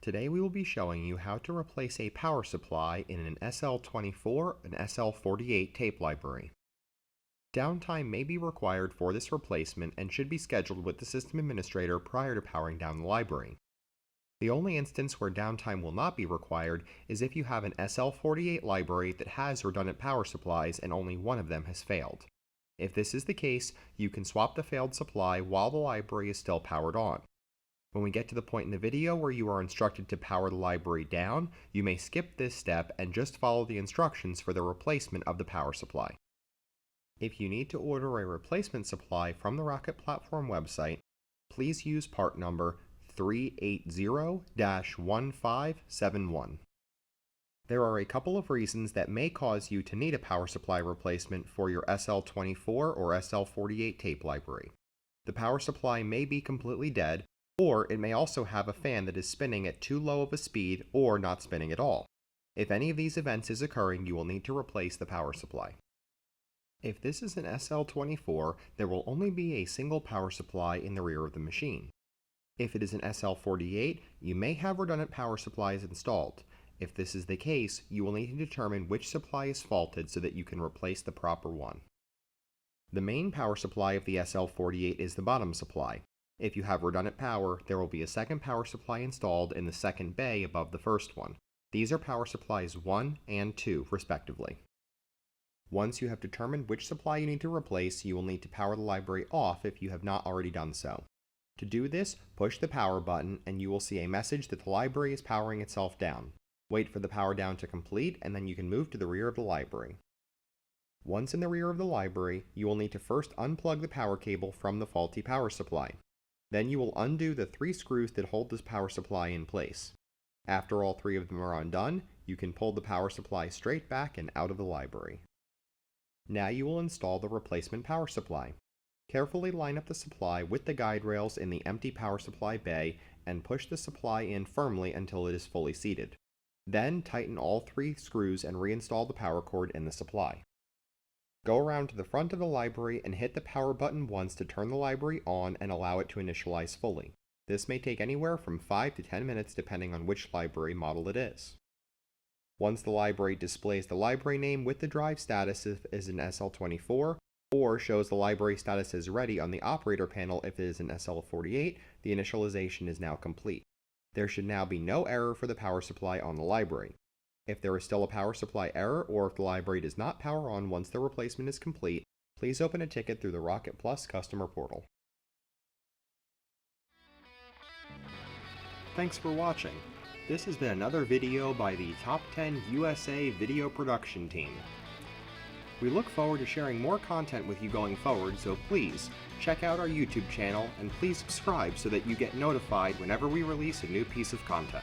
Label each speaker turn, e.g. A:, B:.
A: Today we will be showing you how to replace a power supply in an SL24 and SL48 tape library. Downtime may be required for this replacement and should be scheduled with the system administrator prior to powering down the library. The only instance where downtime will not be required is if you have an SL48 library that has redundant power supplies and only one of them has failed. If this is the case, you can swap the failed supply while the library is still powered on. When we get to the point in the video where you are instructed to power the library down, you may skip this step and just follow the instructions for the replacement of the power supply. If you need to order a replacement supply from the Rocket Platform website, please use part number 380-1571. There are a couple of reasons that may cause you to need a power supply replacement for your SL24 or SL48 tape library. The power supply may be completely dead, or it may also have a fan that is spinning at too low of a speed or not spinning at all. If any of these events is occurring, you will need to replace the power supply. If this is an SL24, there will only be a single power supply in the rear of the machine. If it is an SL48, you may have redundant power supplies installed. If this is the case, you will need to determine which supply is faulted so that you can replace the proper one. The main power supply of the SL48 is the bottom supply. If you have redundant power, there will be a second power supply installed in the second bay above the first one. These are power supplies 1 and 2, respectively. Once you have determined which supply you need to replace, you will need to power the library off if you have not already done so. To do this, push the power button and you will see a message that the library is powering itself down. Wait for the power down to complete and then you can move to the rear of the library. Once in the rear of the library, you will need to first unplug the power cable from the faulty power supply. Then you will undo the 3 screws that hold this power supply in place. After all 3 of them are undone, you can pull the power supply straight back and out of the library. Now you will install the replacement power supply. Carefully line up the supply with the guide rails in the empty power supply bay and push the supply in firmly until it is fully seated. Then tighten all 3 screws and reinstall the power cord in the supply. Go around to the front of the library and hit the power button once to turn the library on and allow it to initialize fully. This may take anywhere from 5 to 10 minutes depending on which library model it is. Once the library displays the library name with the drive status if it is an SL24, or shows the library status as ready on the operator panel if it is an SL48, the initialization is now complete. There should now be no error for the power supply on the library. If there is still a power supply error, or if the library does not power on once the replacement is complete, please open a ticket through the Rocket Plus customer portal. Thanks for watching. This has been another video by the Top 10 USA Video Production Team. We look forward to sharing more content with you going forward, so please check out our YouTube channel and please subscribe so that you get notified whenever we release a new piece of content.